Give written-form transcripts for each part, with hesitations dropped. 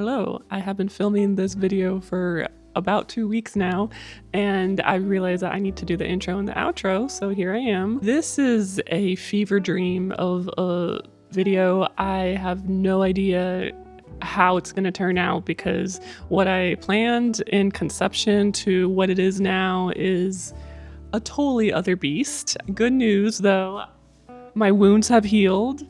Hello, I have been filming this video for about 2 weeks now, and I realized that I need to do the intro and the outro, so here I am. This is a fever dream of a video. I have no idea how it's going to turn out because what I planned in conception to what it is now is a totally other beast. Good news though, my wounds have healed,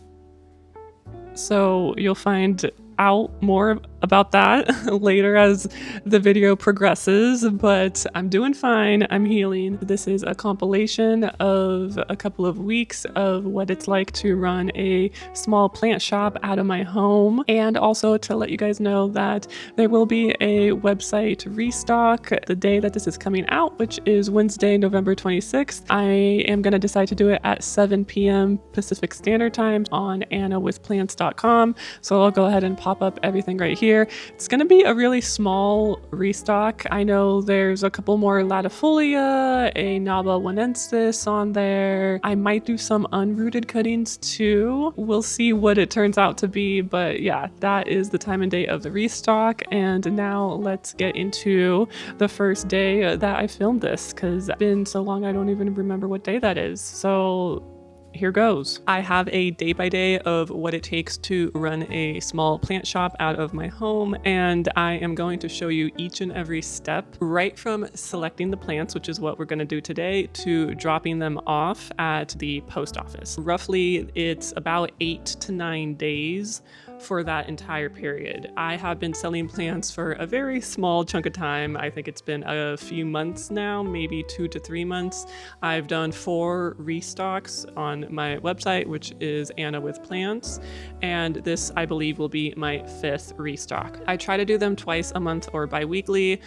so you'll find out more about that later as the video progresses, but I'm doing fine. I'm healing. This is a compilation of a couple of weeks of what it's like to run a small plant shop out of my home, and also to let you guys know that there will be a website restock the day that this is coming out, which is Wednesday, November 26th. I am going to decide to do it at 7 p.m. Pacific Standard Time on annawithplants.com, so I'll go ahead and pop up everything right here. It's going to be a really small restock. I know there's a couple more latifolia, a Naba Wanensis on there. I might do some unrooted cuttings too. We'll see what it turns out to be, but yeah, that is the time and date of the restock. And now let's get into the first day that I filmed this, because it's been so long I don't even remember what day that is. So here goes. I have a day by day of what it takes to run a small plant shop out of my home, and I am going to show you each and every step, right from selecting the plants, which is what we're going to do today, to dropping them off at the post office. Roughly, it's about 8 to 9 days for that entire period. I have been selling plants for a very small chunk of time. I think it's been a few months now, maybe 2 to 3 months. I've done 4 restocks on my website, which is Anna with Plants, and this I believe will be my 5th restock. I try to do them twice a month or bi-weekly.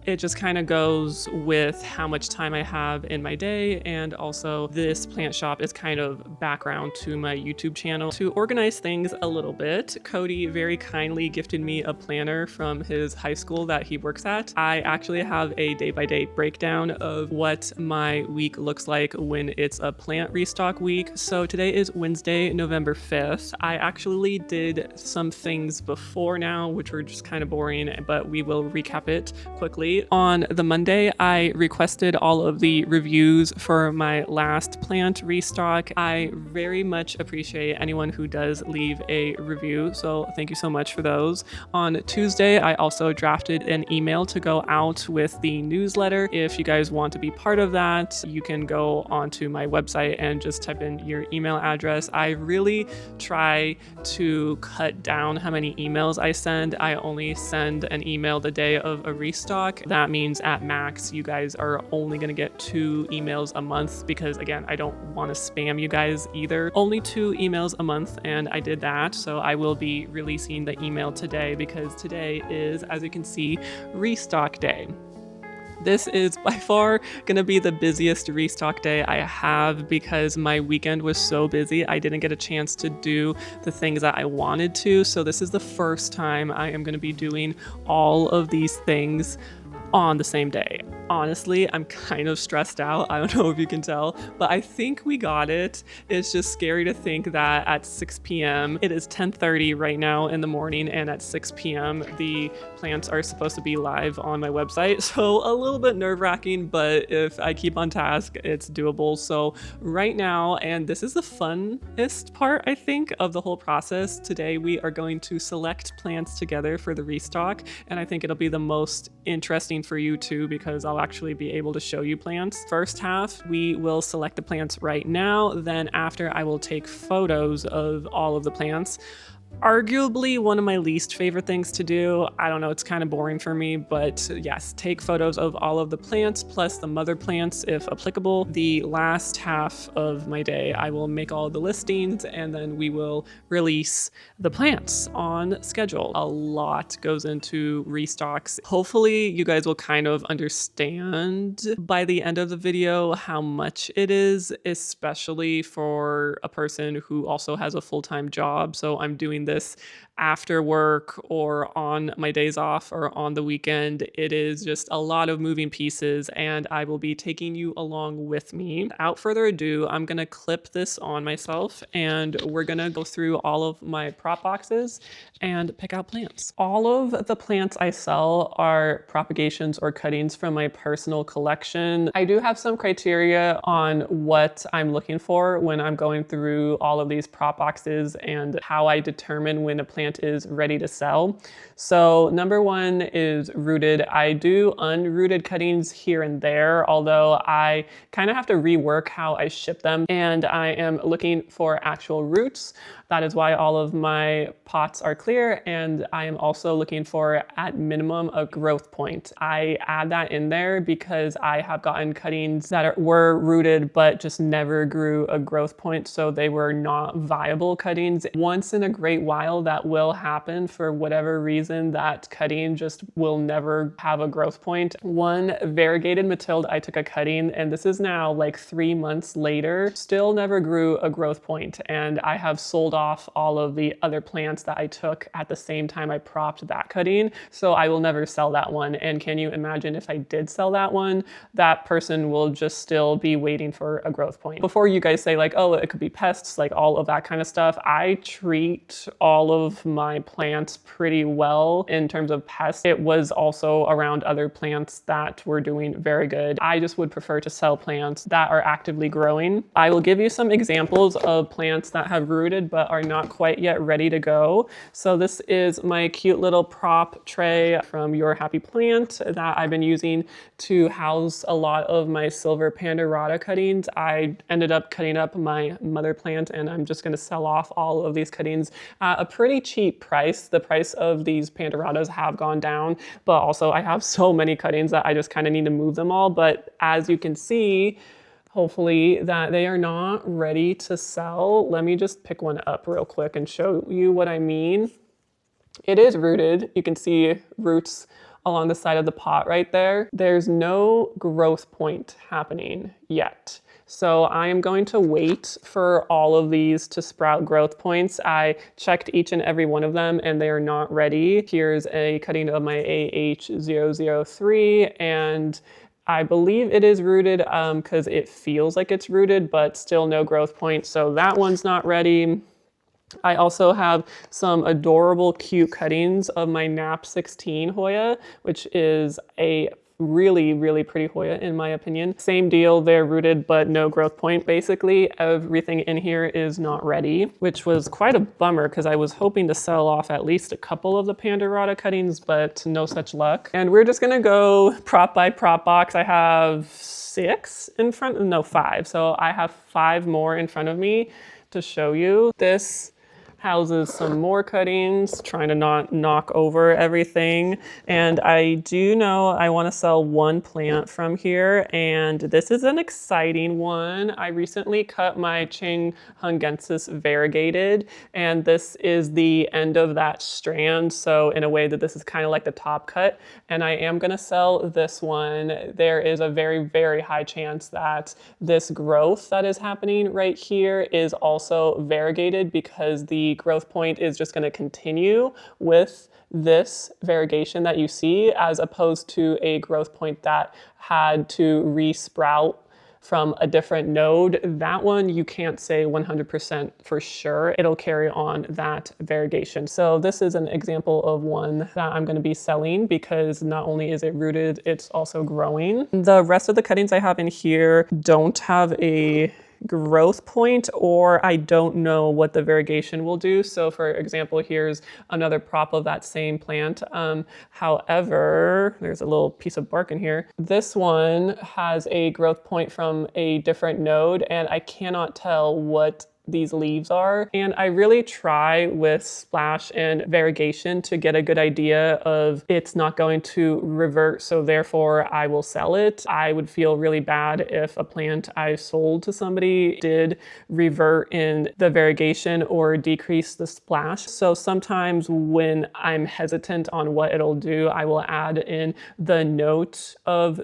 It just kind of goes with how much time I have in my day, and also this plant shop is kind of background to my YouTube channel. To organize things a little bit, Cody very kindly gifted me a planner from his high school that he works at. I actually have a day-by-day breakdown of what my week looks like when it's a plant restock week. So today is Wednesday, November 5th. I actually did some things before now, which were just kind of boring, but we will recap it quickly. On the Monday, I requested all of the reviews for my last plant restock. I very much appreciate anyone who does leave a review, so thank you so much for those. On Tuesday, I also drafted an email to go out with the newsletter. If you guys want to be part of that, you can go onto my website and just type in your email address. I really try to cut down how many emails I send. I only send an email the day of a restock. That means at max, you guys are only going to get 2 emails a month, because again, I don't want to spam you guys either. Only 2 emails a month, and I did that. So I will be releasing the email today, because today is, as you can see, restock day. This is by far going to be the busiest restock day I have, because my weekend was so busy. I didn't get a chance to do the things that I wanted to. So this is the first time I am going to be doing all of these things on the same day. Honestly, I'm kind of stressed out. I don't know if you can tell, but I think we got it. It's just scary to think that at 6 p.m., it is 10:30 right now in the morning, and at 6 p.m., the plants are supposed to be live on my website. So a little bit nerve-wracking, but if I keep on task, it's doable. So right now, and this is the funnest part, I think, of the whole process, today we are going to select plants together for the restock, and I think it'll be the most interesting for you too, because I'll actually be able to show you plants. First half, we will select the plants right now. Then after, I will take photos of all of the plants. Arguably one of my least favorite things to do. I don't know, it's kind of boring for me, but yes, take photos of all of the plants plus the mother plants if applicable. The last half of my day, I will make all the listings, and then we will release the plants on schedule. A lot goes into restocks. Hopefully you guys will kind of understand by the end of the video how much it is, especially for a person who also has a full-time job. So I'm doing this after work or on my days off or on the weekend. It is just a lot of moving pieces, and I will be taking you along with me. Without further ado, I'm gonna clip this on myself and we're gonna go through all of my prop boxes and pick out plants. All of the plants I sell are propagations or cuttings from my personal collection. I do have some criteria on what I'm looking for when I'm going through all of these prop boxes and how I determine when a plant is ready to sell. So number one is rooted. I do unrooted cuttings here and there, although I kind of have to rework how I ship them, and I am looking for actual roots. That is why all of my pots are clear, and I am also looking for, at minimum, a growth point. I add that in there because I have gotten cuttings that were rooted but just never grew a growth point, so they were not viable cuttings. Once in a great while that will happen for whatever reason. That cutting just will never have a growth point. One variegated Matilde, I took a cutting, and this is now like 3 months later, still never grew a growth point, and I have sold off all of the other plants that I took at the same time I propped that cutting, so I will never sell that one. And can you imagine if I did sell that one, that person will just still be waiting for a growth point. Before you guys say like, oh, it could be pests, like all of that kind of stuff, I treat all of my plants pretty well in terms of pests. It was also around other plants that were doing very good. I just would prefer to sell plants that are actively growing. I will give you some examples of plants that have rooted but are not quite yet ready to go. So this is my cute little prop tray from Your Happy Plant that I've been using to house a lot of my silver Pandarata cuttings. I ended up cutting up my mother plant, and I'm just going to sell off all of these cuttings at a pretty cheap price. The price of these Pandaratas have gone down, but also I have so many cuttings that I just kind of need to move them all. But as you can see, hopefully, that they are not ready to sell. Let me just pick one up real quick and show you what I mean. It is rooted. You can see roots along the side of the pot right there. There's no growth point happening yet. So I am going to wait for all of these to sprout growth points. I checked each and every one of them and they are not ready. Here's a cutting of my AH003, and I believe it is rooted because it feels like it's rooted, but still no growth point. So that one's not ready. I also have some adorable cute cuttings of my NAP 16 Hoya, which is a really, really pretty Hoya in my opinion. Same deal, they're rooted but no growth point. Basically, everything in here is not ready, which was quite a bummer because I was hoping to sell off at least a couple of the Pandarata cuttings, but no such luck. And we're just gonna go prop by prop box. I have 6 in front, no 5. So I have 5 more in front of me to show you. This houses some more cuttings, trying to not knock over everything. And I do know I want to sell one plant from here, and this is an exciting one. I recently cut my Chinghungensis variegated, and this is the end of that strand. So in a way that this is kind of like the top cut, and I am going to sell this one. There is a very, very high chance that this growth that is happening right here is also variegated, because the growth point is just going to continue with this variegation that you see, as opposed to a growth point that had to re-sprout from a different node. That one you can't say 100% for sure it'll carry on that variegation. So this is an example of one that I'm going to be selling, because not only is it rooted, it's also growing. The rest of the cuttings I have in here don't have a growth point, or I don't know what the variegation will do. So for example, here's another prop of that same plant. However, there's a little piece of bark in here. This one has a growth point from a different node, and I cannot tell what these leaves are. And I really try with splash and variegation to get a good idea of it's not going to revert, so therefore I will sell it. I would feel really bad if a plant I sold to somebody did revert in the variegation or decrease the splash. So sometimes when I'm hesitant on what it'll do, I will add in the note of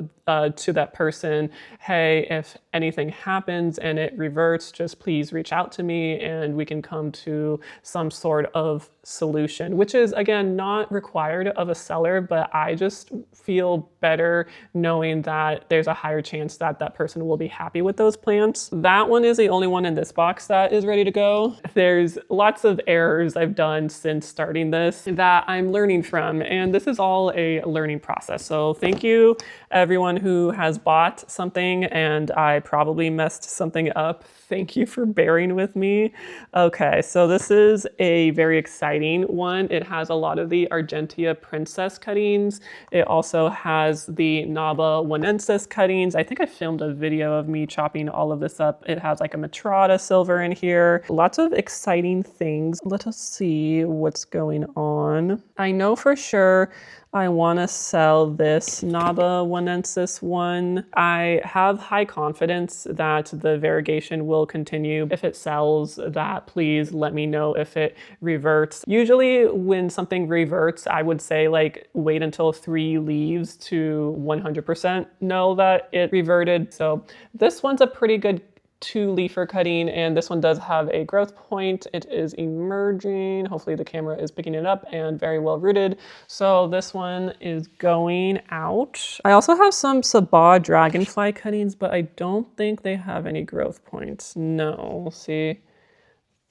to that person, hey, if anything happens and it reverts, just please reach out to me and we can come to some sort of solution, which is again not required of a seller, but I just feel better knowing that there's a higher chance that that person will be happy with those plants. That one is the only one in this box that is ready to go. There's lots of errors I've done since starting this that I'm learning from, and this is all a learning process. So thank you everyone who has bought something and I probably messed something up. Thank you for bearing with me. Okay, so this is a very exciting one. It has a lot of the Argentea Princess cuttings. It also has the Naba Wanensis cuttings. I think I filmed a video of me chopping all of this up. It has like a Matrata silver in here. Lots of exciting things. Let us see what's going on. I know for sure I want to sell this Naba Wanensis one. I have high confidence that the variegation will continue. If it sells that, please let me know if it reverts. Usually when something reverts, I would say like wait until 3 leaves to 100% know that it reverted. So this one's a pretty good 2-leafer cutting, and this one does have a growth point. It is emerging. Hopefully the camera is picking it up, and very well rooted. So this one is going out. I also have some Sabah Dragonfly cuttings, but I don't think they have any growth points. No, we'll see.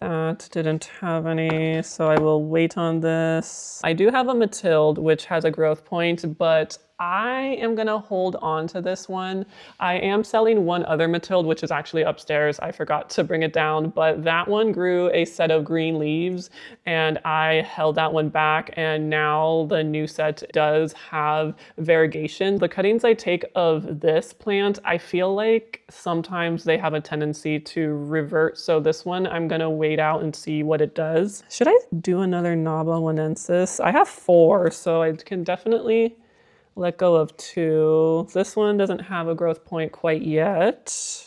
That didn't have any, so I will wait on this. I do have a Mathilde, which has a growth point, but I am gonna hold on to this one. I am selling one other Mathilde, which is actually upstairs. I forgot to bring it down, but that one grew a set of green leaves and I held that one back, and now the new set does have variegation. The cuttings I take of this plant, I feel like sometimes they have a tendency to revert. So this one, I'm gonna wait out and see what it does. Should I do another Naba Wanensis? I have 4, so I can definitely let go of 2. This one doesn't have a growth point quite yet.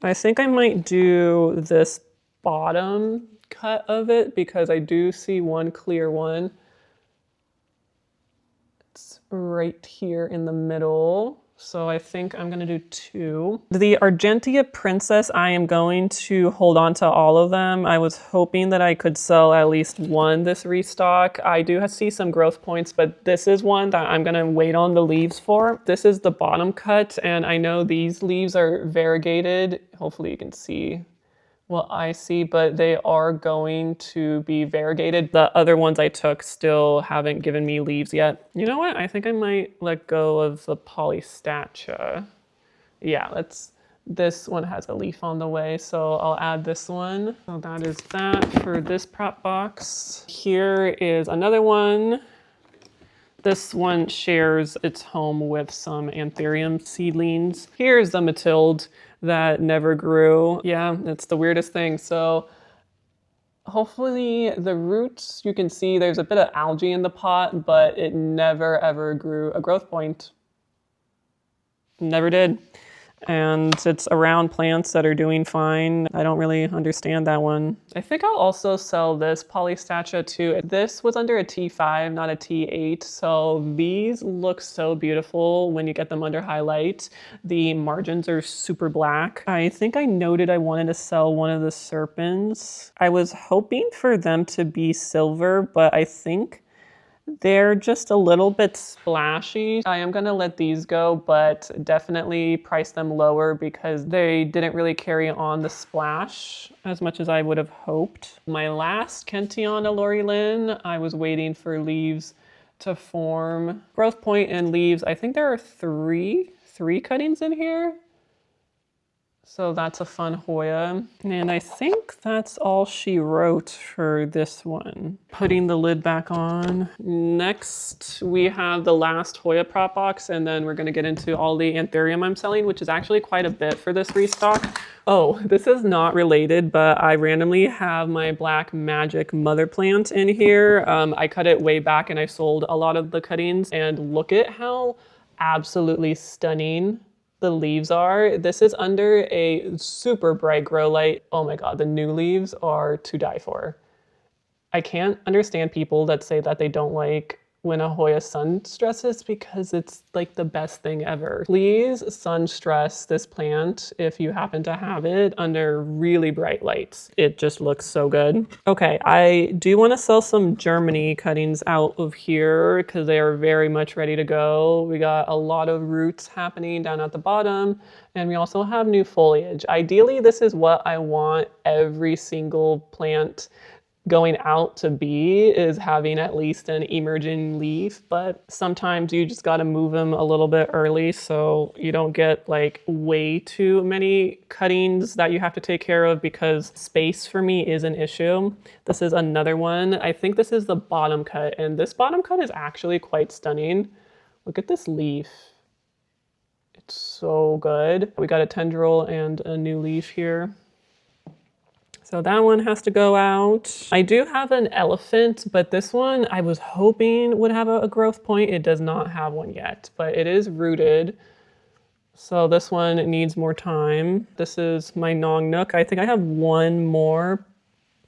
I think I might do this bottom cut of it because I do see one clear one. It's right here in the middle. So I think I'm gonna do 2. The Argentea Princess, I am going to hold on to all of them. I was hoping that I could sell at least one this restock. I do see some growth points, but this is one that I'm gonna wait on the leaves for. This is the bottom cut, and I know these leaves are variegated. Hopefully you can see what I see, but they are going to be variegated. The other ones I took still haven't given me leaves yet. You know what? I think I might let go of the Polystacha. Yeah, this one has a leaf on the way, so I'll add this one. So that is that for this prop box. Here is another one. This one shares its home with some anthurium seedlings. Here's the Mathilde that never grew. Yeah, it's the weirdest thing. So hopefully the roots, you can see there's a bit of algae in the pot, but it never ever grew a growth point. Never did. And it's around plants that are doing fine. I don't really understand that one. I think I'll also sell this Polystacha too. This was under a T5, not a T8. So these look so beautiful when you get them under highlight. The margins are super black. I think I noted I wanted to sell one of the serpents. I was hoping for them to be silver, but I think they're just a little bit splashy. I am gonna let these go, but definitely price them lower because they didn't really carry on the splash as much as I would have hoped. My last Kentiana Lori Lynn, I was waiting for leaves to form. Growth point and leaves, I think there are three cuttings in here. So that's a fun Hoya. And I think that's all she wrote for this one. Putting the lid back on. Next, we have the last Hoya prop box, and then we're gonna get into all the anthurium I'm selling, which is actually quite a bit for this restock. Oh, this is not related, but I randomly have my Black Magic mother plant in here. I cut it way back and I sold a lot of the cuttings, and look at how absolutely stunning the leaves are. This is under a super bright grow light. Oh my God, the new leaves are to die for. I can't understand people that say that they don't like when a Hoya sun stresses because it's like the best thing ever. Please sun stress this plant if you happen to have it under really bright lights. It just looks so good. Okay, I do want to sell some Germany cuttings out of here because they are very much ready to go. We got a lot of roots happening down at the bottom, and we also have new foliage. Ideally, this is what I want every single plant going out to be, is having at least an emerging leaf, but sometimes you just got to move them a little bit early so you don't get like way too many cuttings that you have to take care of, because space for me is an issue. This is another one. I think this is the bottom cut, and this bottom cut is actually quite stunning. Look at this leaf. It's so good. We got a tendril and a new leaf here. So that one has to go out. I do have an elephant, but this one I was hoping would have a growth point. It does not have one yet, but it is rooted. So this one needs more time. This is my Nong Nook. I think I have one more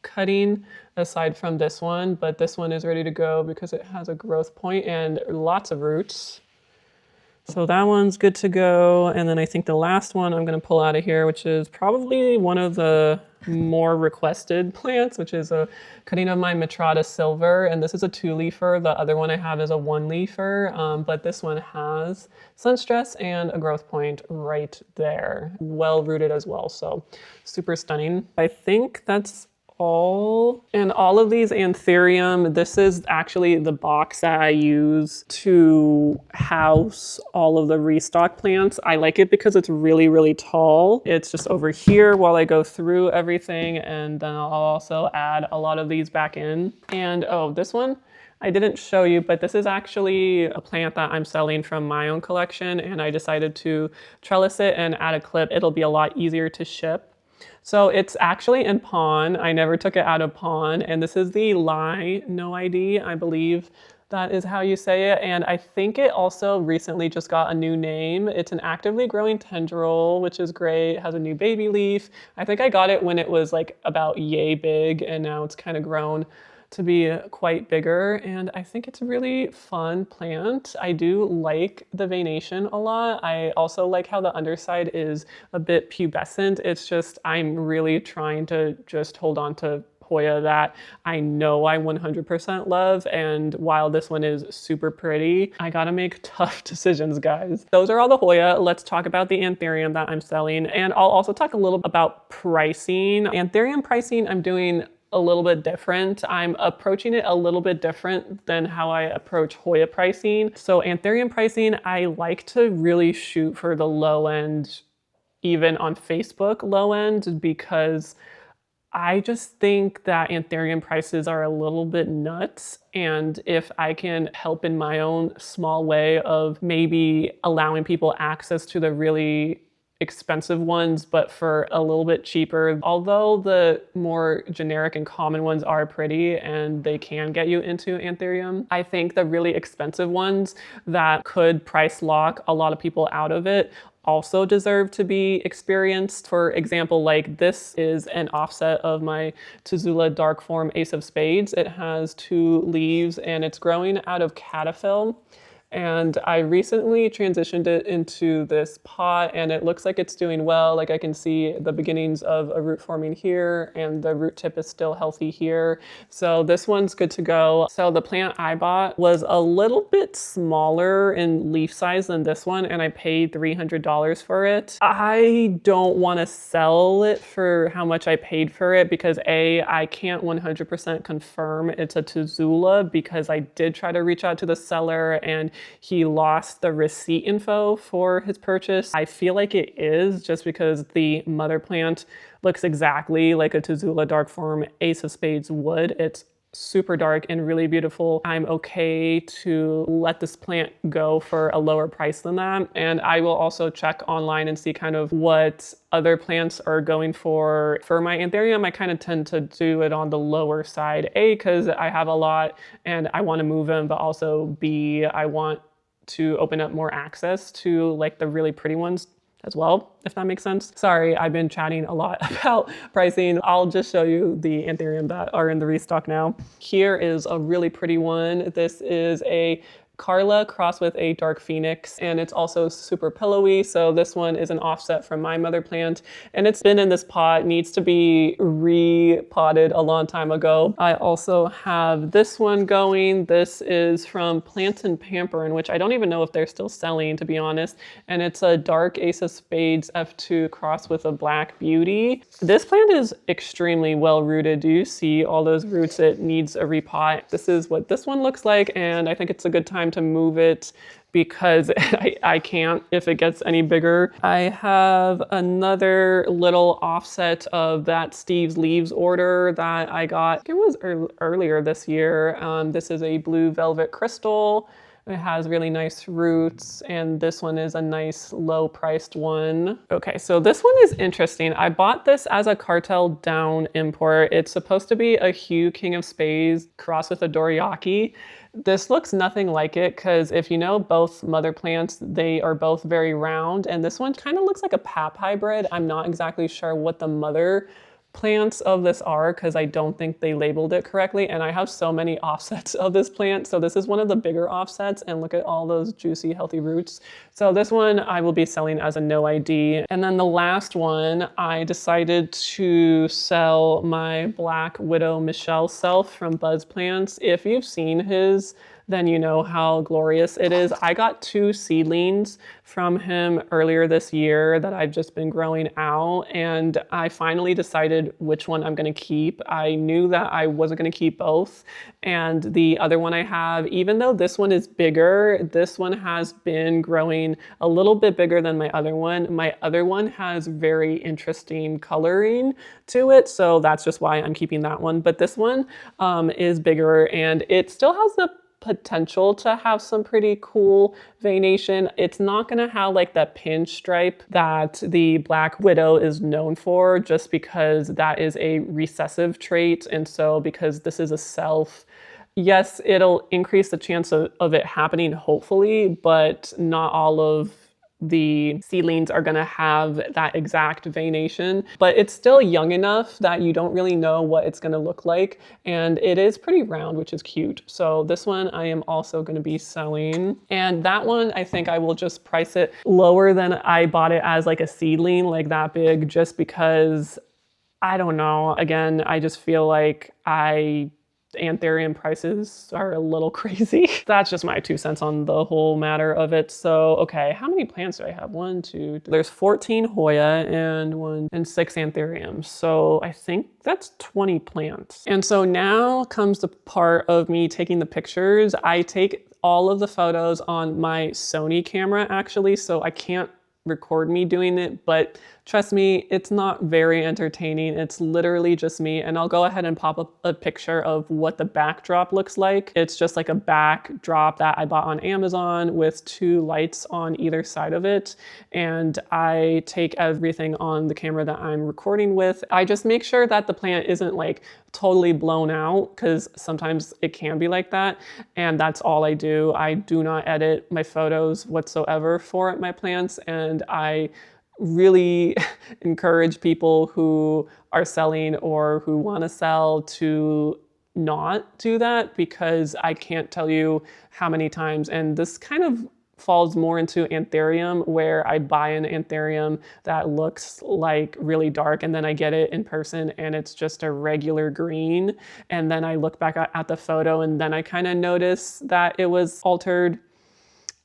cutting aside from this one, but this one is ready to go because it has a growth point and lots of roots. So that one's good to go. And then I think the last one I'm going to pull out of here, which is probably one of the more requested plants, which is a cutting of my Mitrata Silver. And this is a 2-leafer. The other one I have is a 1-leafer, but this one has sun stress and a growth point right there. Well rooted as well, so super stunning. I think that's all. And all of these anthurium, this is actually the box that I use to house all of the restock plants. I like it because it's really, really tall. It's just over here while I go through everything, and then I'll also add a lot of these back in. And oh, this one I didn't show you, but this is actually a plant that I'm selling from my own collection, and I decided to trellis it and add a clip. It'll be a lot easier to ship. So it's actually in pawn. I never took it out of pawn, and this is the Lie No ID, I believe that is how you say it. And I think it also recently just got a new name. It's an actively growing tendril, which is great. It has a new baby leaf. I think I got it when it was like about yay big, and now it's kind of grown to be quite bigger, and I think it's a really fun plant. I do like the veination a lot. I also like how the underside is a bit pubescent. It's just, I'm really trying to just hold on to Hoya that I know I 100% love, and while this one is super pretty, I gotta make tough decisions, guys. Those are all the Hoya. Let's talk about the anthurium that I'm selling, and I'll also talk a little about pricing. Anthurium pricing I'm doing a little bit different. I'm approaching it a little bit different than how I approach Hoya pricing. So anthurium pricing, I like to really shoot for the low end, even on Facebook low end, because I just think that anthurium prices are a little bit nuts. And if I can help in my own small way of maybe allowing people access to the really expensive ones, but for a little bit cheaper. Although the more generic and common ones are pretty and they can get you into anthurium, I think the really expensive ones that could price lock a lot of people out of it also deserve to be experienced. For example, like this is an offset of my Tazula Dark Form Ace of Spades. It has 2 leaves and it's growing out of cataphyll. And I recently transitioned it into this pot, and it looks like it's doing well. Like I can see the beginnings of a root forming here, and the root tip is still healthy here. So this one's good to go. So the plant I bought was a little bit smaller in leaf size than this one, and I paid $300 for it. I don't want to sell it for how much I paid for it because A, I can't 100% confirm it's a Tazula, because I did try to reach out to the seller and he lost the receipt info for his purchase. I feel like it is, just because the mother plant looks exactly like a Tazula Dark Form Ace of Spades would. It's super dark and really beautiful. I'm okay to let this plant go for a lower price than that. And I will also check online and see kind of what other plants are going for. For my anthurium, I kind of tend to do it on the lower side. A, because I have a lot and I want to move them, but also B, I want to open up more access to like the really pretty ones as well, if that makes sense. Sorry, I've been chatting a lot about pricing. I'll just show you the anthurium that are in the restock now. Here is a really pretty one. This is a Carla crossed with a dark phoenix, and it's also super pillowy. So this one is an offset from my mother plant, and it's been in this pot, needs to be repotted a long time ago. I also have this one going. This is from Plant and Pamper, in which I don't even know if they're still selling, to be honest. And it's a dark Ace of Spades F2 crossed with a Black Beauty. This plant is extremely well rooted. Do you see all those roots? It needs a repot. This is what this one looks like, and I think it's a good time to move it because I can't if it gets any bigger. I have another little offset of that Steve's Leaves order that I got. It was earlier this year. This is a blue velvet crystal. It has really nice roots, and this one is a nice low-priced one. Okay, so this one is interesting. I bought this as a cartel down import. It's supposed to be a Hue King of Spades crossed with a Dorayaki. This looks nothing like it because if you know both mother plants, they are both very round, and this one kind of looks like a pap hybrid. I'm not exactly sure what the mother plants of this are because I don't think they labeled it correctly, and I have so many offsets of this plant. So this is one of the bigger offsets, and look at all those juicy healthy roots. So this one I will be selling as a no ID. And then the last one, I decided to sell my Black Widow Michelle Self from Buzz Plants. If you've seen his, then you know how glorious it is. I got 2 seedlings from him earlier this year that I've just been growing out, and I finally decided which one I'm gonna keep. I knew that I wasn't gonna keep both, and the other one I have, even though this one is bigger, this one has been growing a little bit bigger than my other one. My other one has very interesting coloring to it, so that's just why I'm keeping that one. But this one is bigger, and it still has the potential to have some pretty cool veination. It's not going to have like that pinstripe that the Black Widow is known for, just because that is a recessive trait. And so because this is a self, yes, it'll increase the chance of it happening, hopefully, but not all of the seedlings are going to have that exact veination, but it's still young enough that you don't really know what it's going to look like, and it is pretty round, which is cute. So this one I am also going to be selling, and that one I think I will just price it lower than I bought it as like a seedling, like that big, just because I don't know. Again, I just feel like anthurium prices are a little crazy. That's just my 2 cents on the whole matter of it. So, okay, how many plants do I have? 1, 2, there's 14 hoya and 6 anthuriums. So I think that's 20 plants. And so now comes the part of me taking the pictures. I take all of the photos on my Sony camera actually, so I can't record me doing it, but trust me, it's not very entertaining. It's literally just me, and I'll go ahead and pop up a picture of what the backdrop looks like. It's just like a backdrop that I bought on Amazon with 2 lights on either side of it, and I take everything on the camera that I'm recording with. I just make sure that the plant isn't like totally blown out, because sometimes it can be like that, and that's all I do. I do not edit my photos whatsoever for my plants, and I really encourage people who are selling or who want to sell to not do that, because I can't tell you how many times, and this kind of falls more into anthurium, where I buy an anthurium that looks like really dark, and then I get it in person and it's just a regular green, and then I look back at the photo and then I kind of notice that it was altered.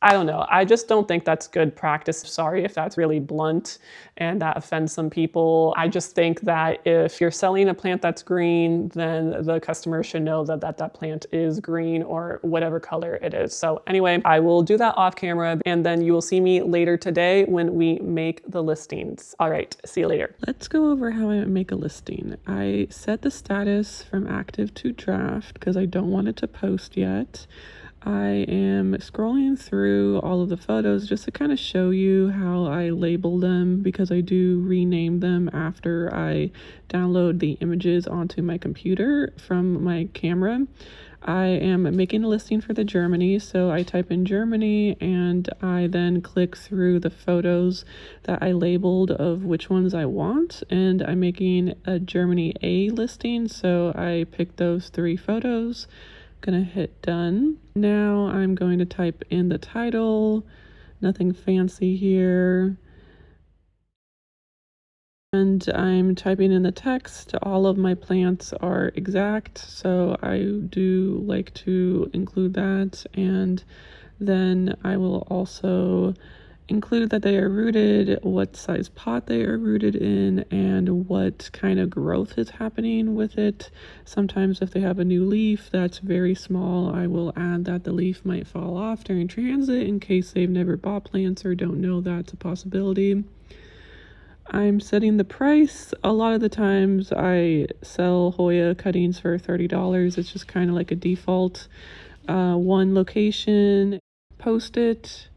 I don't know. I just don't think that's good practice. Sorry if that's really blunt and that offends some people. I just think that if you're selling a plant that's green, then the customer should know that plant is green or whatever color it is. So anyway, I will do that off camera, and then you will see me later today when we make the listings. All right, see you later. Let's go over how I make a listing. I set the status from active to draft because I don't want it to post yet. I am scrolling through all of the photos just to kind of show you how I label them, because I do rename them after I download the images onto my computer from my camera. I am making a listing for the Germany, so I type in Germany and I then click through the photos that I labeled of which ones I want, and I'm making a Germany A listing, so I picked those 3 photos. Gonna hit done. Now I'm going to type in the title, nothing fancy here. And I'm typing in the text. All of my plants are exact, so I do like to include that. And then I will also include that they are rooted, what size pot they are rooted in, and what kind of growth is happening with it. Sometimes if they have a new leaf that's very small, I will add that the leaf might fall off during transit in case they've never bought plants or don't know that's a possibility. I'm setting the price. A lot of the times I sell Hoya cuttings for $30. It's just kind of like a default. One location, post it.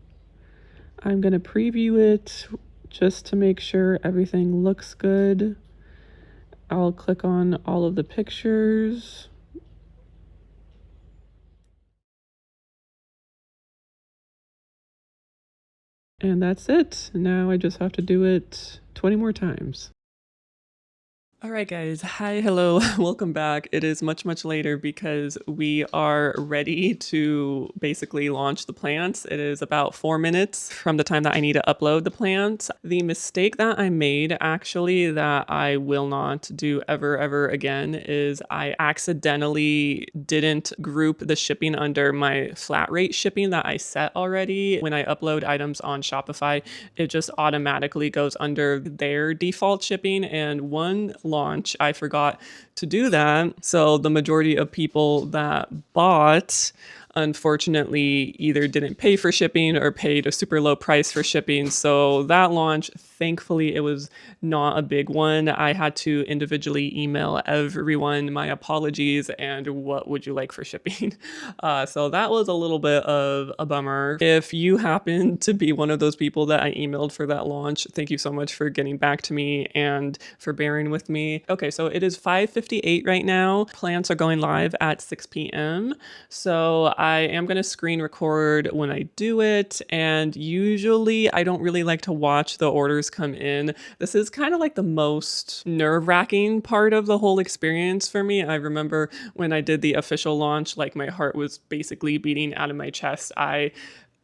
I'm going to preview it just to make sure everything looks good. I'll click on all of the pictures. And that's it. Now I just have to do it 20 more times. All right, guys. Hi, hello, welcome back. It is much, much later because we are ready to basically launch the plants. It is about 4 minutes from the time that I need to upload the plants. The mistake that I made, actually, that I will not do ever again, is I accidentally didn't group the shipping under my flat rate shipping that I set already. When I upload items on Shopify, it just automatically goes under their default shipping, and one launch I forgot to do that. So the majority of people that bought, unfortunately, either didn't pay for shipping or paid a super low price for shipping. So that launch, thankfully, it was not a big one. I had to individually email everyone my apologies and what would you like for shipping. So that was a little bit of a bummer. If you happen to be one of those people that I emailed for that launch, thank you so much for getting back to me and for bearing with me. Okay, so it is 5:58 right now. Plants are going live at 6 p.m. So I am going to screen record when I do it. And usually I don't really like to watch the orders come in. This is kind of like the most nerve-wracking part of the whole experience for me. I remember when I did the official launch, like my heart was basically beating out of my chest. I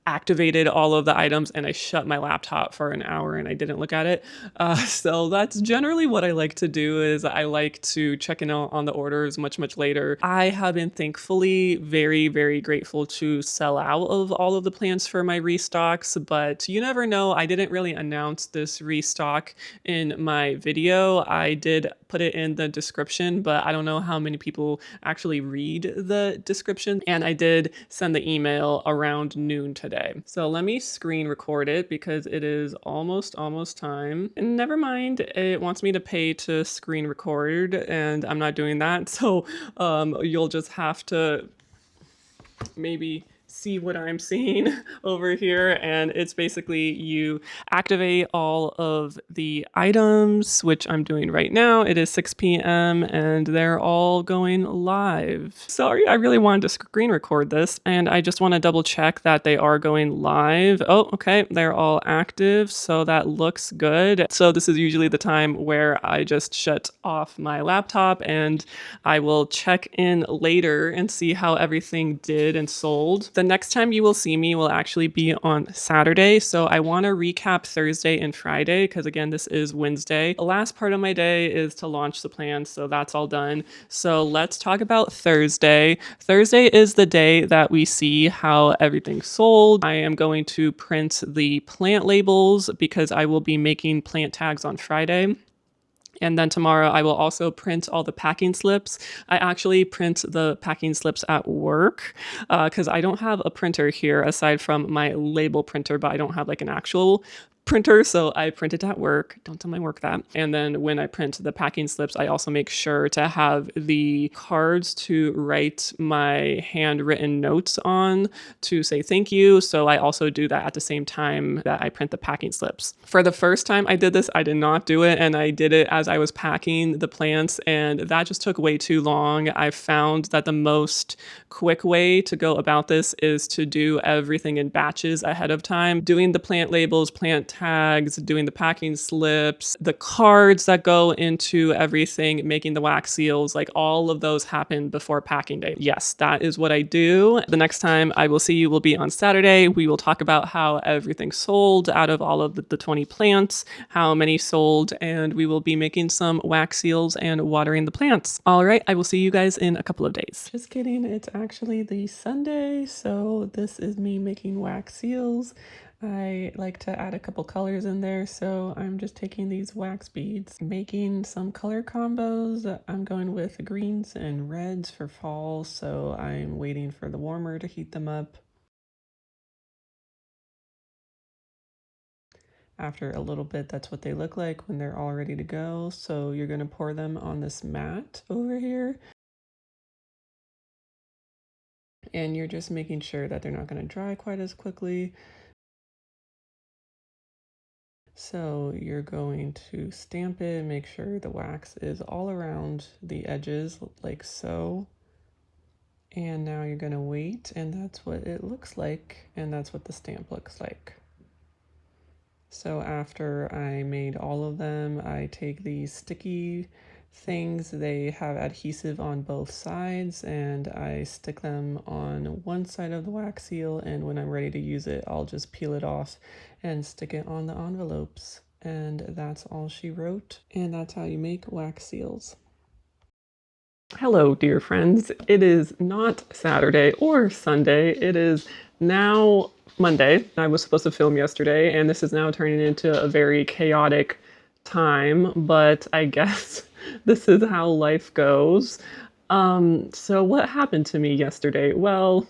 activated all of the items and I shut my laptop for an hour and I didn't look at it. So that's generally what I like to do, is I like to check in on the orders much later. I have been thankfully very grateful to sell out of all of the plants for my restocks, but you never know. I didn't really announce this restock in my video. I did put it in the description, but I don't know how many people actually read the description. And I did send the email around noon today. So let me screen record it because it is almost time. And never mind, it wants me to pay to screen record and I'm not doing that. So you'll just have to maybe see what I'm seeing over here. And it's basically you activate all of the items, which I'm doing right now. It is 6 p.m. and they're all going live. Sorry, I really wanted to screen record this and I just want to double check that they are going live. Oh, okay, they're all active, so that looks good. So this is usually the time where I just shut off my laptop and I will check in later and see how everything did and sold. The next time you will see me will actually be on Saturday. So I want to recap Thursday and Friday because again, this is Wednesday. The last part of my day is to launch the plan. So that's all done. So let's talk about Thursday. Thursday is the day that we see how everything sold. I am going to print the plant labels because I will be making plant tags on Friday. And then tomorrow I will also print all the packing slips. I actually print the packing slips at work because I don't have a printer here aside from my label printer, but I don't have like an actual printer, so I print it at work. Don't tell my work that. And then when I print the packing slips, I also make sure to have the cards to write my handwritten notes on to say thank you. So I also do that at the same time that I print the packing slips. For the first time I did this, I did not do it, and I did it as I was packing the plants, and that just took way too long. I found that the most quick way to go about this is to do everything in batches ahead of time. Doing the plant labels, plant tags, doing the packing slips, the cards that go into everything, making the wax seals, like all of those happen before packing day. Yes, that is what I do. The next time I will see you will be on Saturday. We will talk about how everything sold out of all of the 20 plants, how many sold, and we will be making some wax seals and watering the plants. All right, I will see you guys in a couple of days. Just kidding, it's actually the Sunday, so this is me making wax seals. I like to add a couple colors in there, so I'm just taking these wax beads, making some color combos. I'm going with greens and reds for fall, so I'm waiting for the warmer to heat them up. After a little bit, that's what they look like when they're all ready to go. So you're going to pour them on this mat over here. And you're just making sure that they're not going to dry quite as quickly. So you're going to stamp it, make sure the wax is all around the edges like so. And now you're going to wait, and that's what it looks like, and that's what the stamp looks like. So after I made all of them, I take these sticky things. They have adhesive on both sides, and I stick them on one side of the wax seal, and when I'm ready to use it, I'll just peel it off and stick it on the envelopes. And that's all she wrote, and that's how you make wax seals. Hello, dear friends. It is not Saturday or Sunday. It is now Monday. I was supposed to film yesterday, and this is now turning into a very chaotic time, but I guess this is how life goes. So what happened to me yesterday? Well,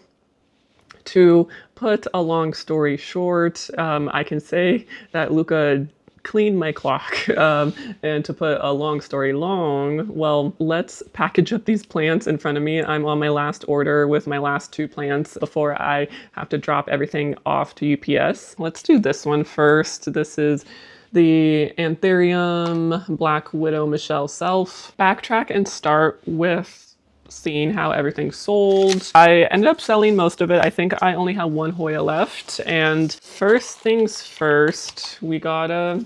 to put a long story short, I can say that Luka cleaned my clock. And to put a long story long, well, let's package up these plants in front of me. I'm on my last order with my last 2 plants before I have to drop everything off to UPS. Let's do this one first. This is the Anthurium Black Widow Michelle Self. Backtrack and start with seeing how everything sold. I ended up selling most of it. I think I only have 1 hoya left. And first things first, we gotta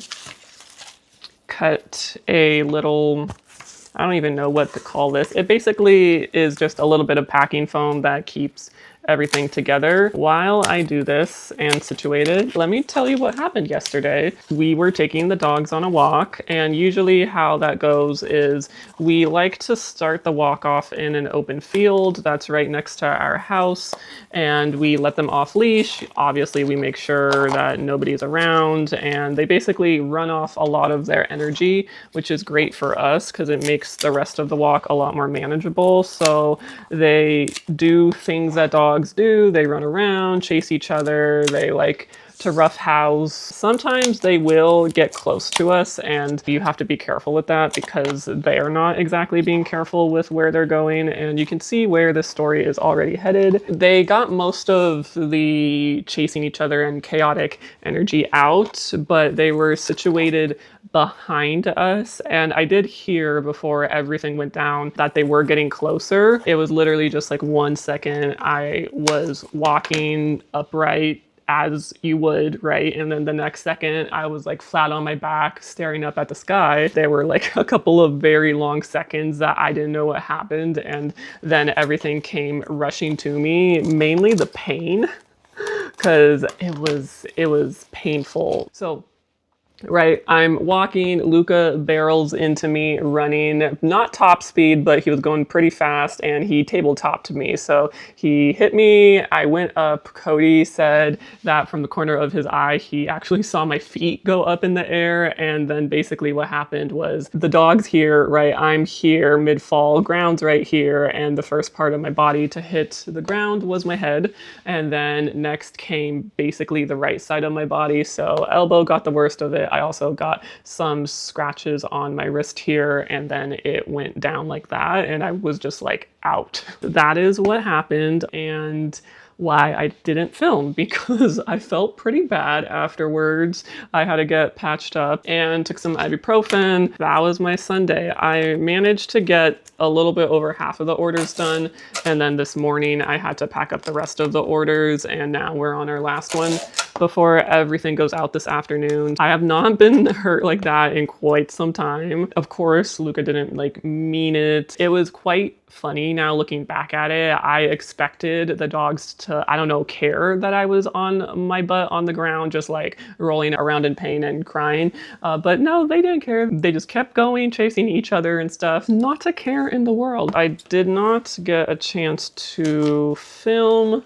cut a little, I don't even know what to call this. It basically is just a little bit of packing foam that keeps everything together. While I do this and situate it, let me tell you what happened yesterday. We were taking the dogs on a walk, and usually how that goes is we like to start the walk off in an open field that's right next to our house, and we let them off leash. Obviously, we make sure that nobody's around, and they basically run off a lot of their energy, which is great for us because it makes the rest of the walk a lot more manageable. So they do things that dogs do. They run around, chase each other, they like to roughhouse. Sometimes they will get close to us, and you have to be careful with that because they're not exactly being careful with where they're going, and you can see where this story is already headed. They got most of the chasing each other and chaotic energy out, but they were situated behind us, and I did hear before everything went down that they were getting closer. It was literally just like 1 second I was walking upright as you would, right? And then the next second I was like flat on my back staring up at the sky. There were like a couple of very long seconds that I didn't know what happened, and then everything came rushing to me, mainly the pain, because it was painful. So Right, I'm walking, Luka barrels into me running, not top speed, but he was going pretty fast and he tabletopped me. So he hit me, I went up. Cody said that from the corner of his eye, he actually saw my feet go up in the air. And then basically what happened was the dog's here, right? I'm here, mid-fall, ground's right here. And the first part of my body to hit the ground was my head. And then next came basically the right side of my body. So elbow got the worst of it. I also got some scratches on my wrist here, and then it went down like that, and I was just like out. That is what happened, and why I didn't film, because I felt pretty bad afterwards. I had to get patched up and took some ibuprofen. That was my Sunday. I managed to get a little bit over half of the orders done, and then this morning I had to pack up the rest of the orders, and now we're on our last one before everything goes out this afternoon. I have not been hurt like that in quite some time. Of course, Luka didn't like mean it. It was quite funny now looking back at it. I expected the dogs to, I don't know, care that I was on my butt on the ground, just like rolling around in pain and crying. But no, they didn't care. They just kept going, chasing each other and stuff. Not a care in the world. I did not get a chance to film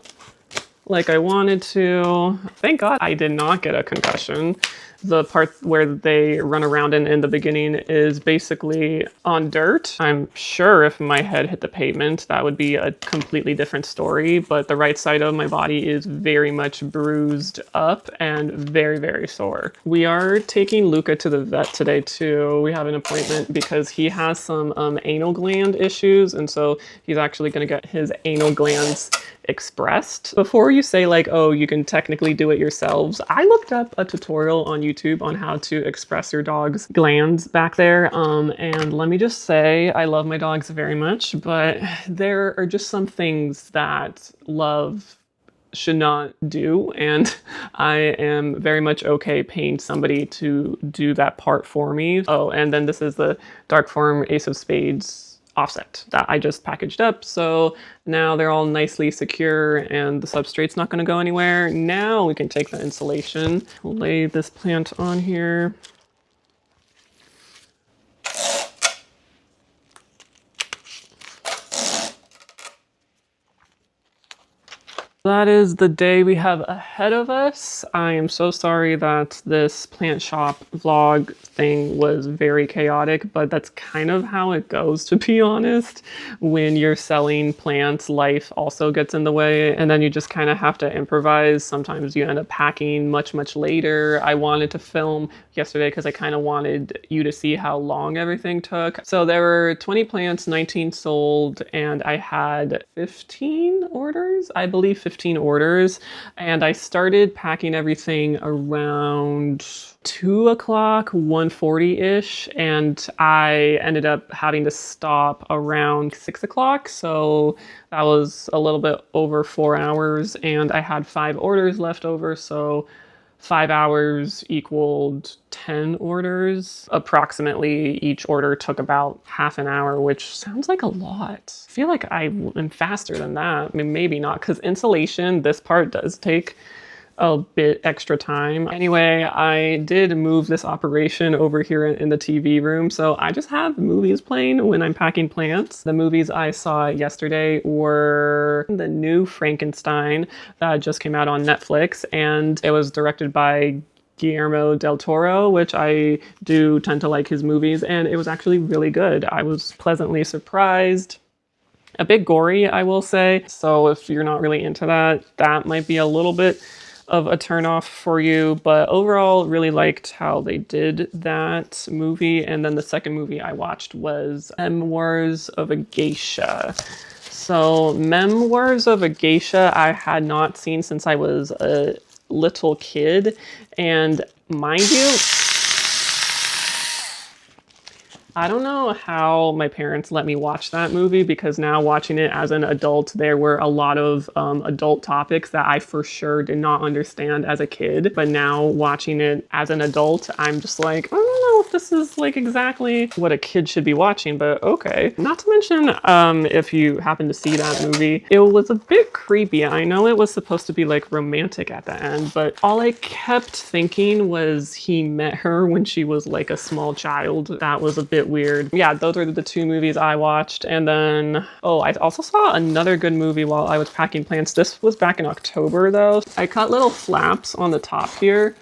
like I wanted to. Thank God I did not get a concussion. The part where they run around in the beginning is basically on dirt. I'm sure if my head hit the pavement, that would be a completely different story, but the right side of my body is very much bruised up and very, very sore. We are taking Luka to the vet today too. We have an appointment because he has some anal gland issues, and so he's actually gonna get his anal glands expressed. Before you say like, oh, you can technically do it yourselves, I looked up a tutorial on YouTube on how to express your dog's glands back there. And let me just say, I love my dogs very much, but there are just some things that love should not do, and I am very much okay paying somebody to do that part for me. Oh, and then this is the Dark Form Ace of Spades offset that I just packaged up. So now they're all nicely secure and the substrate's not going to go anywhere. Now we can take the insulation, lay this plant on here. That is the day we have ahead of us. I am so sorry that this plant shop vlog thing was very chaotic, but that's kind of how it goes, to be honest. When you're selling plants, life also gets in the way, and then you just kind of have to improvise. Sometimes you end up packing much, much later. I wanted to film yesterday because I kind of wanted you to see how long everything took. So there were 20 plants, 19 sold, and I had 15 orders, I believe 15 orders, and I started packing everything around 2 o'clock, 1:40-ish, and I ended up having to stop around 6 o'clock, so that was a little bit over 4 hours, and I had 5 orders left over, so 5 hours equaled 10 orders. Approximately each order took about half an hour, which sounds like a lot. I feel like I am faster than that. I mean, maybe not, because insulation, this part does take a bit extra time. Anyway, I did move this operation over here in the TV room, so I just have movies playing when I'm packing plants. The movies I saw yesterday were the new Frankenstein that just came out on Netflix, and it was directed by Guillermo del Toro, which I do tend to like his movies, and it was actually really good. I was pleasantly surprised. A bit gory, I will say, so if you're not really into that, that might be a little bit of a turnoff for you, but overall really liked how they did that movie. And then the second movie I watched was Memoirs of a Geisha. So Memoirs of a Geisha I had not seen since I was a little kid, and mind you, I don't know how my parents let me watch that movie, because now watching it as an adult, there were a lot of adult topics that I for sure did not understand as a kid. But now watching it as an adult, I'm just like, I don't know if this is like exactly what a kid should be watching, but okay. Not to mention, if you happen to see that movie, it was a bit creepy. I know it was supposed to be like romantic at the end, but all I kept thinking was he met her when she was like a small child. That was a bit weird. Yeah, those were the two movies I watched. And then, oh, I also saw another good movie while I was packing plants. This was back in October though. I cut little flaps on the top here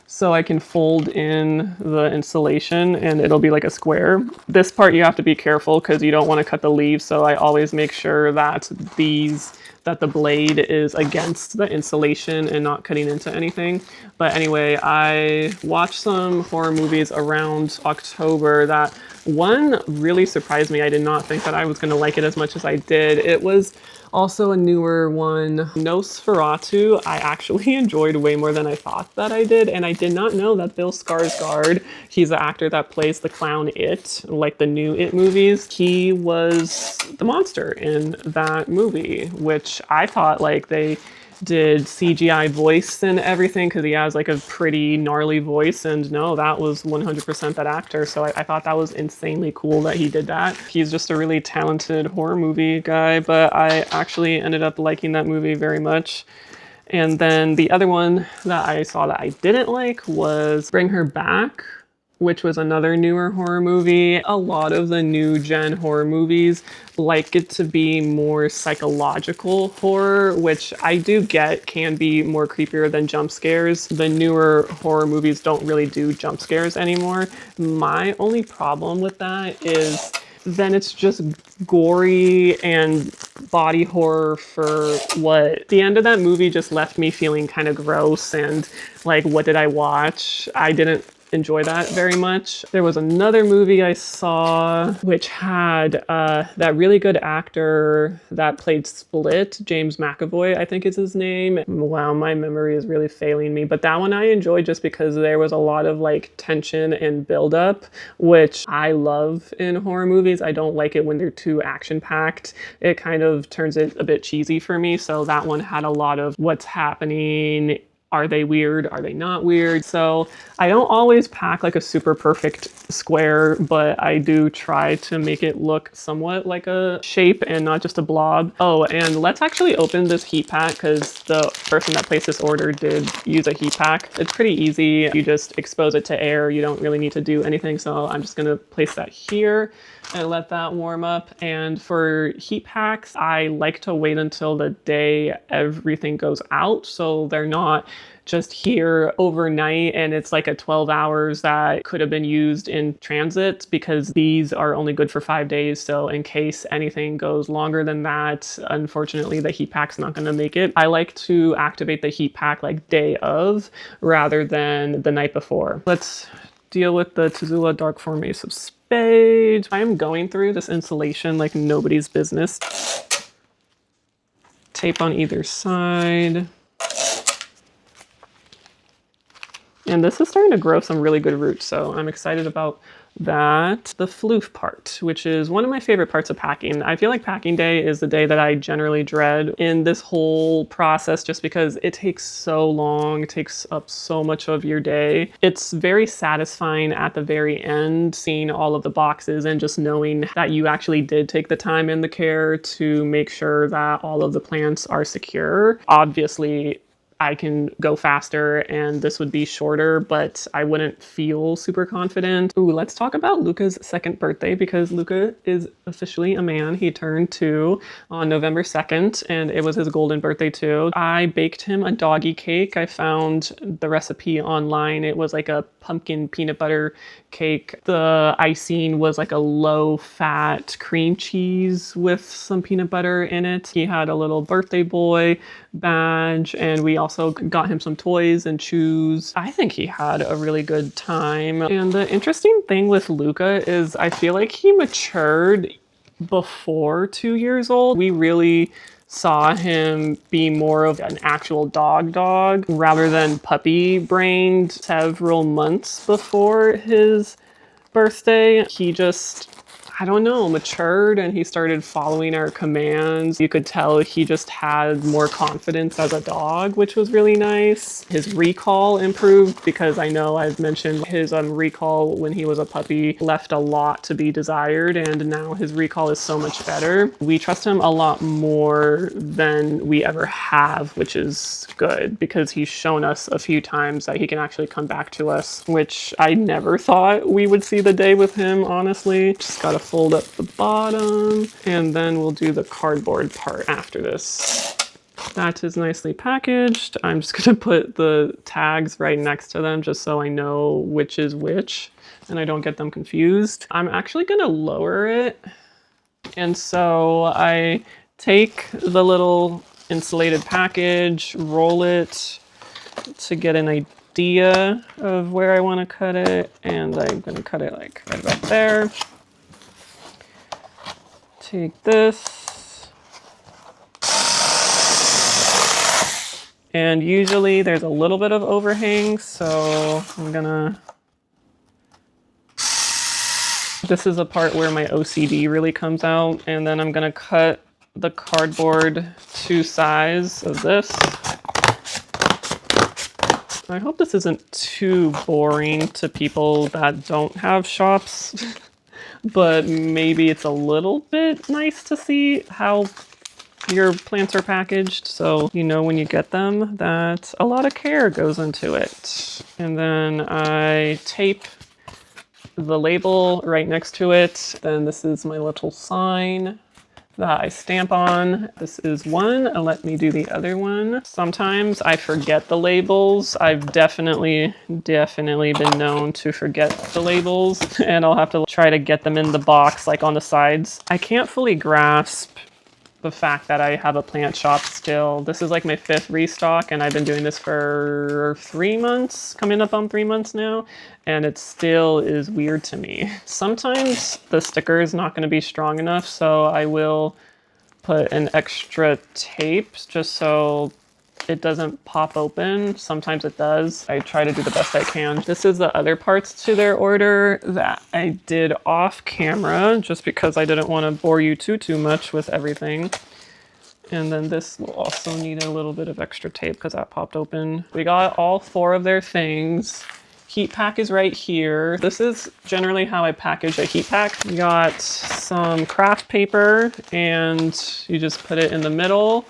so I can fold in the insulation and it'll be like a square. This part you have to be careful because you don't want to cut the leaves, so I always make sure that the blade is against the insulation and not cutting into anything. But anyway, I watched some horror movies around October that one really surprised me. I did not think that I was going to like it as much as I did. It was also a newer one, Nosferatu. I actually enjoyed way more than I thought that I did, and I did not know that Bill Skarsgård, he's the actor that plays the clown It, like the new It movies. He was the monster in that movie, which I thought like they did CGI voice and everything because he has like a pretty gnarly voice, and no, that was 100% that actor. So I thought that was insanely cool that he did that. He's just a really talented horror movie guy, but I actually ended up liking that movie very much. And then the other one that I saw that I didn't like was Bring Her Back, which was another newer horror movie. A lot of the new gen horror movies like it to be more psychological horror, which I do get can be more creepier than jump scares. The newer horror movies don't really do jump scares anymore. My only problem with that is then it's just gory and body horror for what? The end of that movie just left me feeling kind of gross and like, what did I watch? I didn't enjoy that very much. There was another movie I saw which had that really good actor that played Split, James McAvoy, I think is his name. Wow, my memory is really failing me. But that one I enjoyed just because there was a lot of like tension and buildup, which I love in horror movies. I don't like it when they're too action-packed. It kind of turns it a bit cheesy for me. So that one had a lot of what's happening. Are they weird? Are they not weird? So I don't always pack like a super perfect square, but I do try to make it look somewhat like a shape and not just a blob. Oh, and let's actually open this heat pack because the person that placed this order did use a heat pack. It's pretty easy. You just expose it to air. You don't really need to do anything. So I'm just gonna place that here and let that warm up. And for heat packs, I like to wait until the day everything goes out so they're not just here overnight and it's like a 12 hours that could have been used in transit, because these are only good for 5 days. So in case anything goes longer than that, unfortunately the heat pack's not going to make it. I like to activate the heat pack like day of rather than the night before. Let's deal with the Tazula Dark Form Ace of Spades. I am going through this insulation like nobody's business. Tape on either side. And this is starting to grow some really good roots, so I'm excited about that. The floof part, which is one of my favorite parts of packing. I feel like packing day is the day that I generally dread in this whole process just because it takes so long, it takes up so much of your day. It's very satisfying at the very end, seeing all of the boxes and just knowing that you actually did take the time and the care to make sure that all of the plants are secure. Obviously, I can go faster and this would be shorter, but I wouldn't feel super confident. Ooh, let's talk about Luka's second birthday because Luka is officially a man. He turned 2 on November 2nd and it was his golden birthday too. I baked him a doggy cake. I found the recipe online. It was like a pumpkin peanut butter cake. The icing was like a low-fat cream cheese with some peanut butter in it. He had a little birthday boy badge and we also got him some toys and shoes. I think he had a really good time. And the interesting thing with Luka is I feel like he matured before 2 years old. We really saw him be more of an actual dog rather than puppy brained several months before his birthday. He just I don't know, matured and he started following our commands. You could tell he just had more confidence as a dog, which was really nice. His recall improved because I know I've mentioned his recall when he was a puppy left a lot to be desired, and now his recall is so much better. We trust him a lot more than we ever have, which is good because he's shown us a few times that he can actually come back to us, which I never thought we would see the day with him, honestly. Just gotta fold up the bottom, and then we'll do the cardboard part after this. That is nicely packaged. I'm just gonna put the tags right next to them just so I know which is which and I don't get them confused. I'm actually gonna lower it. And so I take the little insulated package, roll it to get an idea of where I want to cut it, and I'm going to cut it like right about there. Take this, and usually there's a little bit of overhang, so I'm gonna, this is a part where my OCD really comes out, and then I'm gonna cut the cardboard to size of this. I hope this isn't too boring to people that don't have shops, but maybe it's a little bit nice to see how your plants are packaged, so you know when you get them that a lot of care goes into it. And then I tape the label right next to it. Then this is my little sign that I stamp on. This is one, and let me do the other one. Sometimes I forget the labels. I've definitely been known to forget the labels, and I'll have to try to get them in the box, like on the sides. I can't fully grasp the fact that I have a plant shop still. This is like my 5th restock, and I've been doing this for 3 months, coming up on 3 months now, and it still is weird to me. Sometimes the sticker is not going to be strong enough, so I will put an extra tape just so it doesn't pop open. Sometimes it does. I try to do the best I can. This is the other parts to their order that I did off camera just because I didn't want to bore you too much with everything. And then this will also need a little bit of extra tape because that popped open. We got all 4 of their things. Heat pack is right here. This is generally how I package a heat pack. You got some craft paper, and you just put it in the middle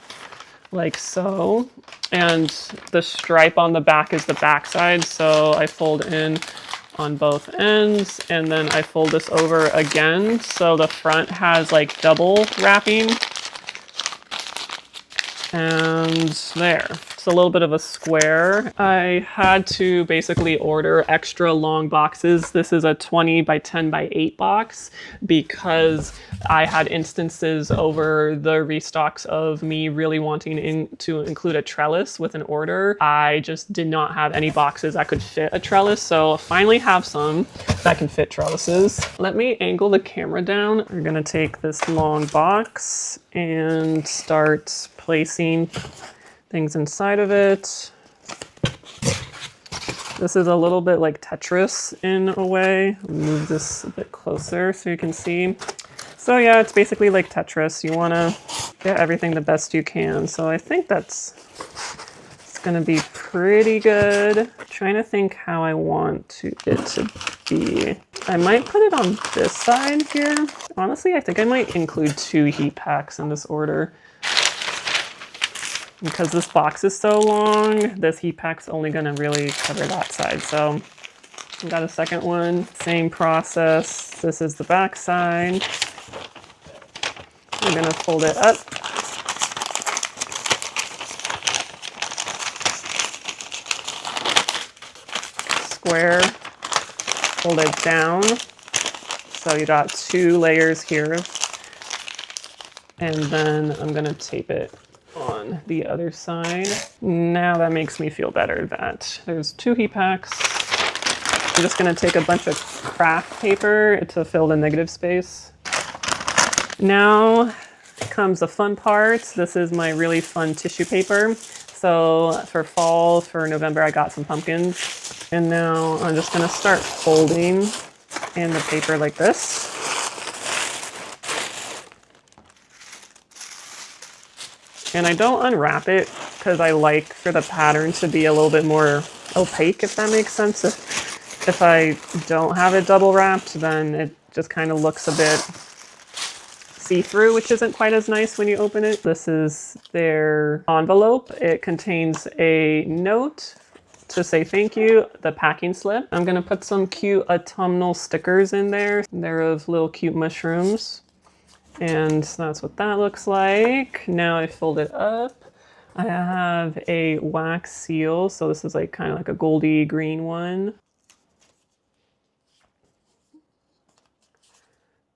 like so. And the stripe on the back is the back side, so I fold in on both ends, and then I fold this over again so the front has like double wrapping. And there. It's a little bit of a square. I had to basically order extra long boxes. This is a 20 by 10 by 8 box because I had instances over the restocks of me really wanting to include a trellis with an order. I just did not have any boxes that could fit a trellis, so I finally have some that can fit trellises. Let me angle the camera down. We're gonna take this long box and start placing things inside of it. This is a little bit like Tetris in a way. Move this a bit closer so you can see. So yeah, it's basically like Tetris. You want to get everything the best you can. So I think it's going to be pretty good. I'm trying to think how I want it to be. I might put it on this side here. Honestly, I think I might include 2 heat packs in this order. Because this box is so long, this heat pack's only gonna really cover that side. So I got a second one, same process. This is the back side. I'm gonna fold it up. Square, fold it down. So you got 2 layers here. And then I'm gonna tape it on the other side. Now that makes me feel better that there's 2 heat packs. I'm just gonna take a bunch of craft paper to fill the negative space. Now comes the fun part. This is my really fun tissue paper. So for fall, for November, I got some pumpkins. And now I'm just gonna start folding in the paper like this. And I don't unwrap it because I like for the pattern to be a little bit more opaque, if that makes sense. If I don't have it double wrapped, then it just kind of looks a bit see-through, which isn't quite as nice when you open it. This is their envelope. It contains a note to say thank you, the packing slip. I'm gonna put some cute autumnal stickers in there. They're of little cute mushrooms. And that's what that looks like. Now I fold it up. I have a wax seal. So this is like kind of like a goldy green one.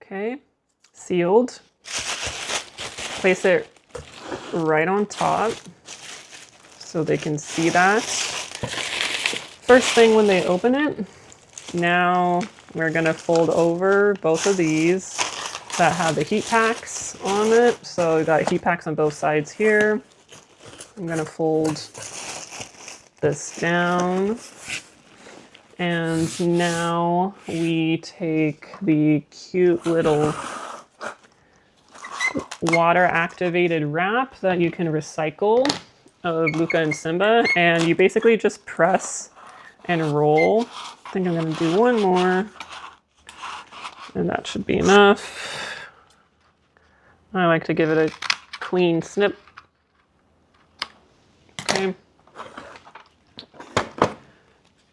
Okay, sealed. Place it right on top so they can see that. First thing when they open it, now we're gonna fold over both of these that have the heat packs on it. So we got heat packs on both sides here. I'm gonna fold this down. And now we take the cute little water activated wrap that you can recycle of Luka and Simba, and you basically just press and roll. I think I'm gonna do one more, and that should be enough. I like to give it a clean snip. Okay.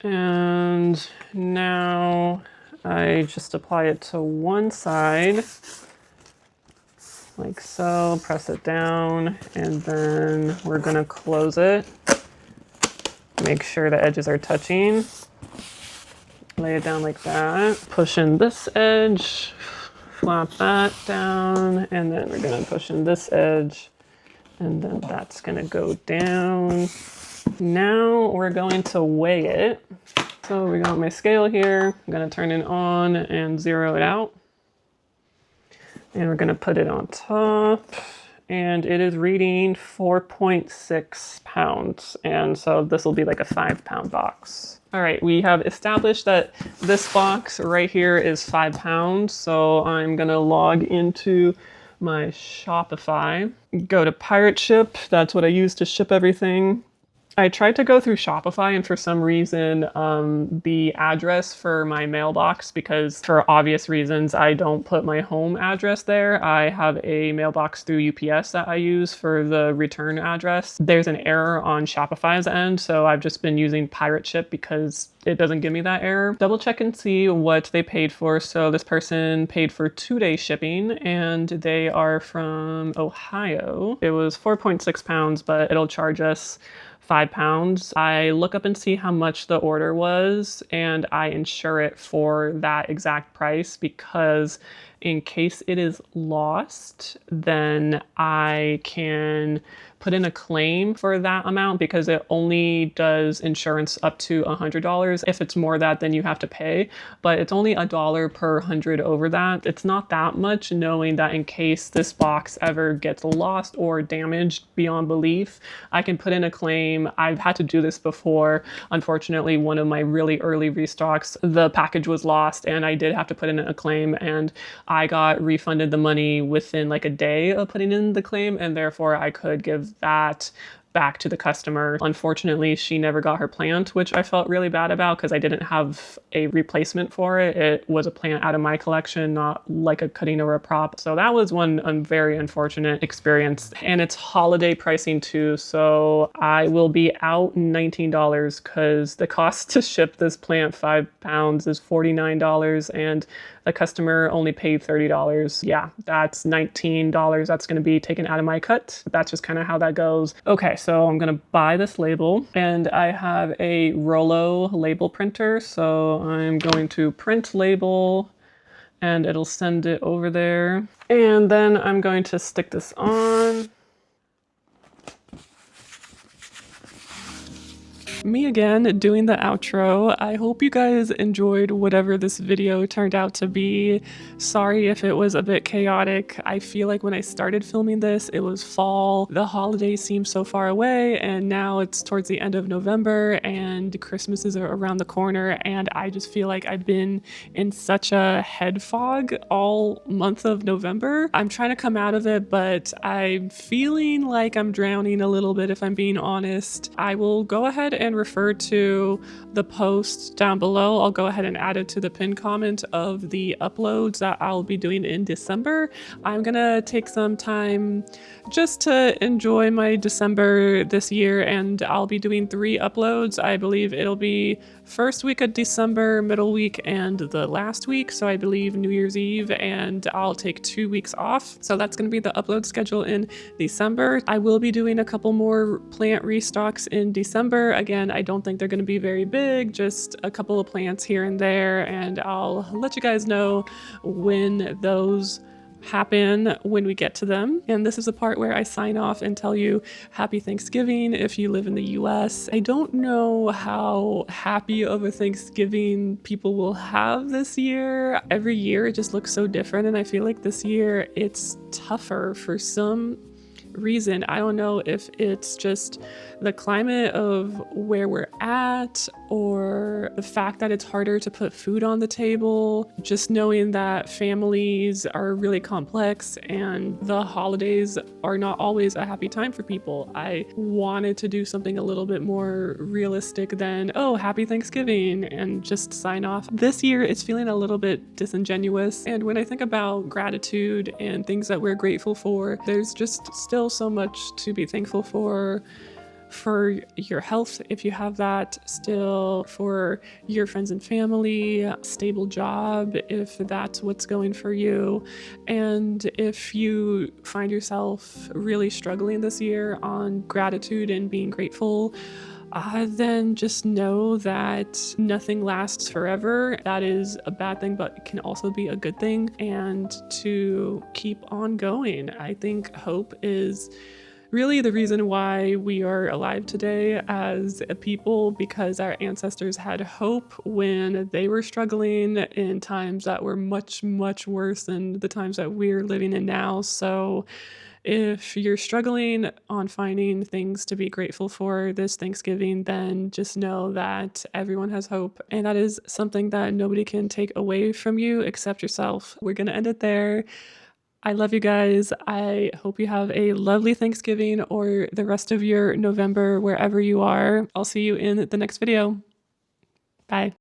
And now I just apply it to one side, like so, press it down, and then we're gonna close it. Make sure the edges are touching. Lay it down like that. Push in this edge, flap that down, and then we're gonna push in this edge, and then that's gonna go down. Now we're going to weigh it. So we got my scale here. I'm gonna turn it on and zero it out. And we're gonna put it on top. And it is reading 4.6 pounds. And so this will be like a 5-pound box. All right, we have established that this box right here is 5 pounds. So I'm gonna log into my Shopify, go to Pirate Ship. That's what I use to ship everything. I tried to go through Shopify, and for some reason, the address for my mailbox, because for obvious reasons, I don't put my home address there. I have a mailbox through UPS that I use for the return address. There's an error on Shopify's end, so I've just been using Pirate Ship because it doesn't give me that error. Double check and see what they paid for. So this person paid for 2-day shipping, and they are from Ohio. It was 4.6 pounds, but it'll charge us 5 pounds. I look up and see how much the order was, and I insure it for that exact price, because in case it is lost, then I can put in a claim for that amount, because it only does insurance up to $100. If it's more that, then you have to pay, but it's only $1 per 100 over that. It's not that much, knowing that in case this box ever gets lost or damaged beyond belief, I can put in a claim. I've had to do this before. Unfortunately, one of my really early restocks, the package was lost, and I did have to put in a claim, and I got refunded the money within like a day of putting in the claim, and therefore I could give that back to the customer. Unfortunately, she never got her plant, which I felt really bad about because I didn't have a replacement for it. It was a plant out of my collection, not like a cutting or a prop. So that was one very unfortunate experience. And it's holiday pricing too, so I will be out $19 because the cost to ship this plant 5 pounds is $49, and the customer only paid $30. Yeah, that's $19 that's going to be taken out of my cut. That's just kind of how that goes. Okay, so I'm going to buy this label, and I have a Rollo label printer. So I'm going to print label, and it'll send it over there. And then I'm going to stick this on. me again doing the outro. I hope you guys enjoyed whatever this video turned out to be. Sorry if it was a bit chaotic. I feel like when I started filming this, it was fall. The holidays seem so far away, and now it's towards the end of November and Christmas is around the corner, and I just feel like I've been in such a head fog all month of November. I'm trying to come out of it, but I'm feeling like I'm drowning a little bit if I'm being honest. I will go ahead and refer to the post down below. I'll go ahead and add it to the pinned comment of the uploads that I'll be doing in December. I'm gonna take some time just to enjoy my December this year, and I'll be doing 3 uploads. I believe it'll be first week of December, middle week, and the last week. So I believe New Year's Eve, and I'll take 2 weeks off. So that's going to be the upload schedule in December. I will be doing a couple more plant restocks in December. Again, I don't think they're going to be very big, just a couple of plants here and there, and I'll let you guys know when those happen when we get to them. And this is the part where I sign off and tell you happy Thanksgiving if you live in the US. I don't know how happy of a Thanksgiving people will have this year. Every year it just looks so different, and I feel like this year it's tougher for some reason. I don't know if it's just the climate of where we're at or the fact that it's harder to put food on the table, just knowing that families are really complex and the holidays are not always a happy time for people. I wanted to do something a little bit more realistic than, oh, happy Thanksgiving, and just sign off. This year it's feeling a little bit disingenuous, and when I think about gratitude and things that we're grateful for, there's just still so much to be thankful for your health, if you have that still, for your friends and family, stable job, if that's what's going for you. And if you find yourself really struggling this year on gratitude and being grateful, then just know that nothing lasts forever. That is a bad thing, but it can also be a good thing, and to keep on going. I think hope is really the reason why we are alive today as a people, because our ancestors had hope when they were struggling in times that were much, much worse than the times that we're living in now. So if you're struggling on finding things to be grateful for this Thanksgiving, then just know that everyone has hope, and that is something that nobody can take away from you except yourself. We're gonna end it there. I love you guys. I hope you have a lovely Thanksgiving or the rest of your November wherever you are. I'll see you in the next video. Bye.